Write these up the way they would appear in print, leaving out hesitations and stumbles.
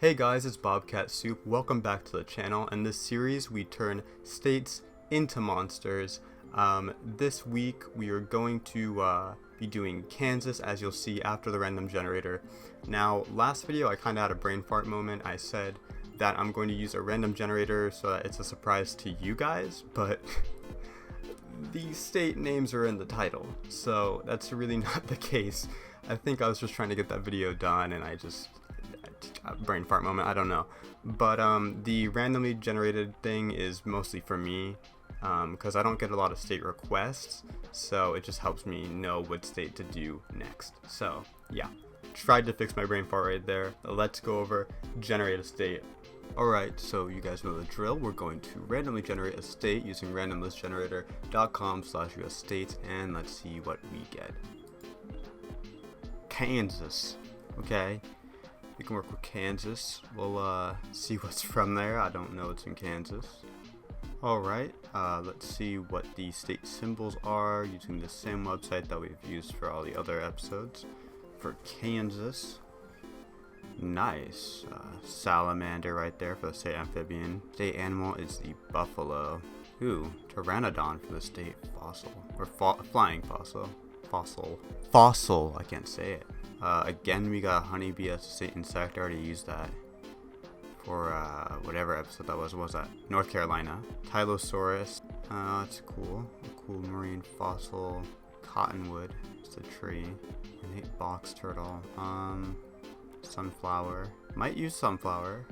Hey guys, it's Bobcat Soup. Welcome back to the channel. In this series, we turn states into monsters. This week, we are going to be doing Kansas, as you'll see after the random generator. Now, last video, I kind of had a brain fart moment. I said that I'm going to use a random generator so that it's a surprise to you guys, but the state names are in the title, so that's really not the case. I think I was just trying to get that video done, and I just brain fart moment, I don't know. But the randomly generated thing is mostly for me because I don't get a lot of state requests, so it just helps me know what state to do next. So yeah, tried to fix my brain fart right there. Let's go over generate a state. Alright, so you guys know the drill. We're going to randomly generate a state using randomlistgenerator.com/US states, and let's see what we get. Kansas. Okay, we can work with Kansas. We'll see what's from there. I don't know what's in Kansas. Alright, let's see what the state symbols are using the same website that we've used for all the other episodes. For Kansas, nice. Salamander right there for the state amphibian. State animal is the buffalo. Ooh, Pteranodon for the state fossil. Or flying fossil. Fossil, I can't say it. Again, we got honeybee as a state insect. I already used that for whatever episode that was. What was that? North Carolina. Tylosaurus. That's cool. A cool marine fossil. Cottonwood. It's a tree. Innate box turtle. Sunflower. Might use sunflower.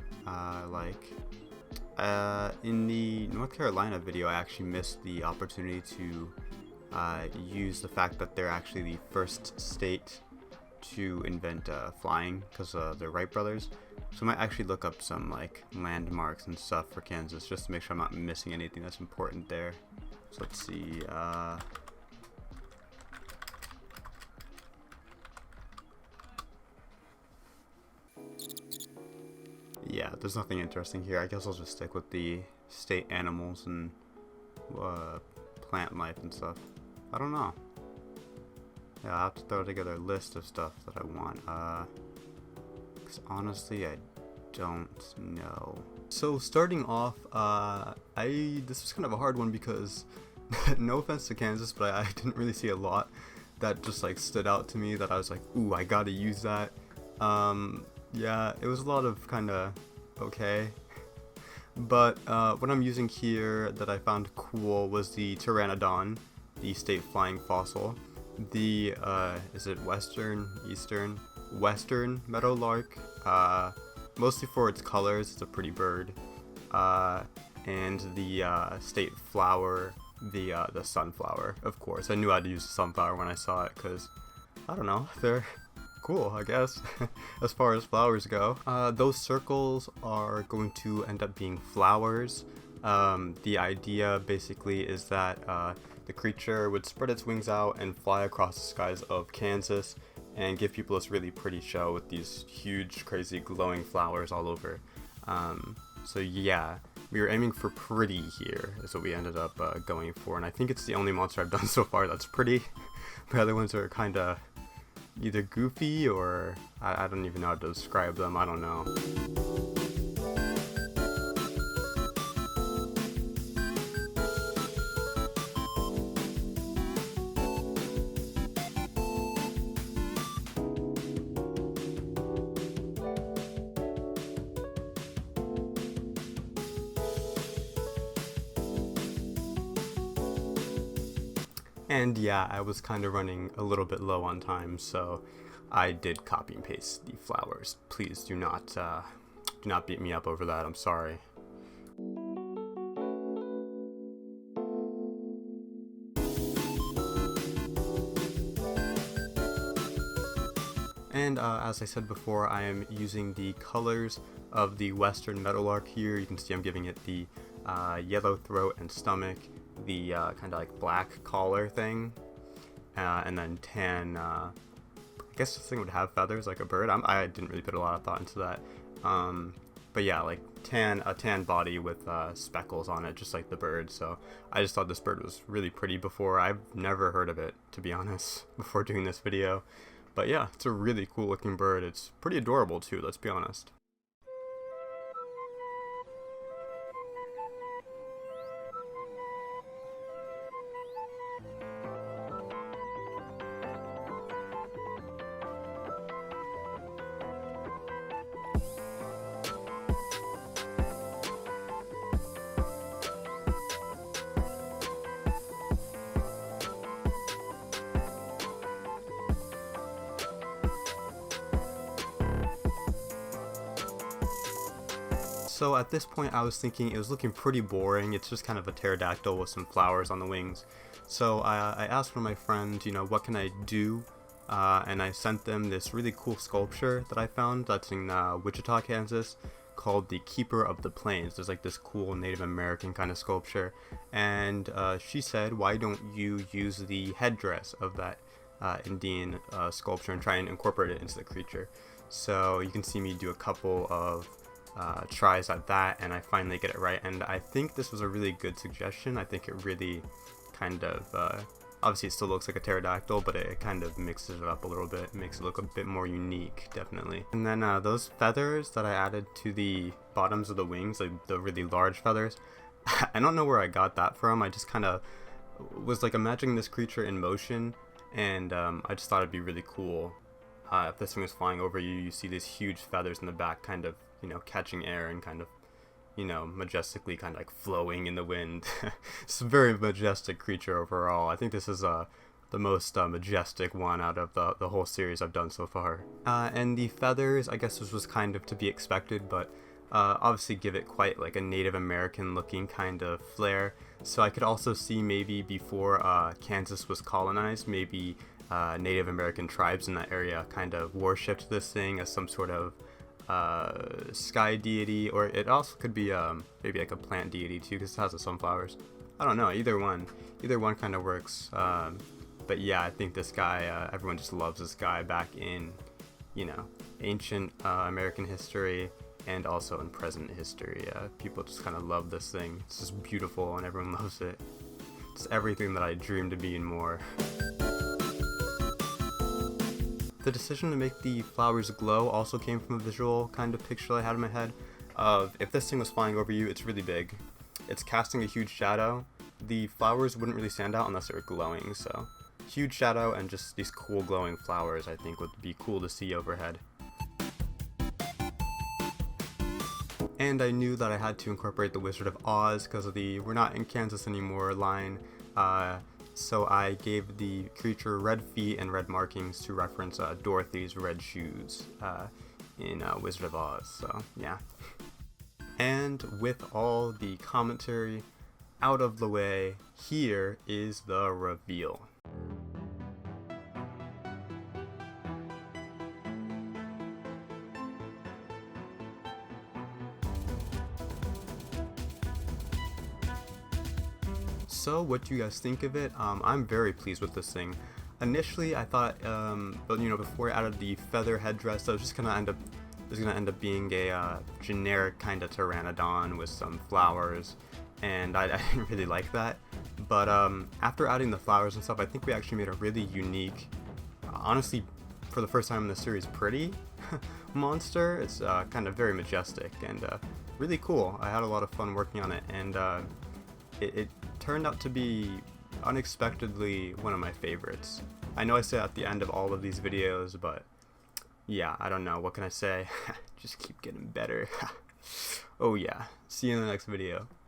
In the North Carolina video, I actually missed the opportunity to use the fact that they're actually the first state to invent flying, because they're Wright brothers. So I might actually look up some like landmarks and stuff for Kansas just to make sure I'm not missing anything that's important there. So let's see. Yeah, there's nothing interesting here. I guess I'll just stick with the state animals and plant life and stuff. I don't know. Yeah, I'll have to throw together a list of stuff that I want. Because honestly, I don't know. So starting off, this was kind of a hard one because, no offense to Kansas, but I didn't really see a lot that just like stood out to me that I was like, ooh, I gotta use that. Yeah, it was a lot of kind of okay. But what I'm using here that I found cool was the Pteranodon, the state flying fossil. The is it western meadowlark, mostly for its colors. It's a pretty bird. And the state flower, the sunflower. Of course, I knew I had to use the sunflower when I saw it because I don't know, they're cool, I guess, as far as flowers go. Those circles are going to end up being flowers. The idea basically is that the creature would spread its wings out and fly across the skies of Kansas and give people this really pretty show with these huge, crazy, glowing flowers all over. So yeah, we were aiming for pretty here, is what we ended up going for, and I think it's the only monster I've done so far that's pretty. The other ones are kind of either goofy or I don't even know how to describe them. I don't know. And yeah, I was kind of running a little bit low on time, so I did copy and paste the flowers. Please do not beat me up over that. I'm sorry. And as I said before, I am using the colors of the western meadowlark here. You can see I'm giving it the yellow throat and stomach, the kind of like black collar thing, and then tan. I guess this thing would have feathers like a bird. I didn't really put a lot of thought into that. But yeah, like a tan body with speckles on it, just like the bird. So I just thought this bird was really pretty before. I've never heard of it, to be honest, before doing this video. But yeah, it's a really cool looking bird. It's pretty adorable too, let's be honest. So at this point I was thinking it was looking pretty boring. It's just kind of a pterodactyl with some flowers on the wings. So I asked one of my friends, what can I do? And I sent them this really cool sculpture that I found that's in Wichita, Kansas, called the Keeper of the Plains. There's like this cool Native American kind of sculpture, and she said, why don't you use the headdress of that Indian sculpture and try and incorporate it into the creature? So you can see me do a couple of tries at that, and I finally get it right, and I think this was a really good suggestion. I think it really kind of obviously it still looks like a pterodactyl, but it kind of mixes it up a little bit, makes it look a bit more unique, definitely. And then those feathers that I added to the bottoms of the wings, like the really large feathers, I don't know where I got that from. I just kind of was like imagining this creature in motion, and I just thought it'd be really cool. If this thing was flying over you, you see these huge feathers in the back kind of, catching air and kind of, majestically kind of like flowing in the wind. It's a very majestic creature overall. I think this is the most majestic one out of the whole series I've done so far. And the feathers, I guess this was kind of to be expected, but obviously give it quite like a Native American looking kind of flair. So I could also see maybe before Kansas was colonized, maybe Native American tribes in that area kind of worshipped this thing as some sort of sky deity, or it also could be maybe like a plant deity too, because it has the sunflowers. I don't know, either one kind of works. But yeah, I think this guy, everyone just loves this guy back in ancient American history and also in present history. People just kind of love this thing. It's just beautiful and everyone loves it. It's everything that I dreamed to be and more. The decision to make the flowers glow also came from a visual kind of picture I had in my head of, if this thing was flying over you, it's really big, it's casting a huge shadow, the flowers wouldn't really stand out unless they were glowing, so huge shadow and just these cool glowing flowers I think would be cool to see overhead. And I knew that I had to incorporate the Wizard of Oz because of the "we're not in Kansas anymore" line. So I gave the creature red feet and red markings to reference Dorothy's red shoes in Wizard of Oz, so yeah. And with all the commentary out of the way, here is the reveal. So what do you guys think of it? I'm very pleased with this thing. Initially I thought, but before I added the feather headdress, that was just gonna end up being a generic kind of Pteranodon with some flowers, and I didn't really like that. But after adding the flowers and stuff, I think we actually made a really unique, honestly, for the first time in the series, pretty monster. It's kind of very majestic and really cool. I had a lot of fun working on it, and it turned out to be unexpectedly one of my favorites. I know I say at the end of all of these videos, but yeah, I don't know, what can I say? Just keep getting better. Oh yeah, see you in the next video.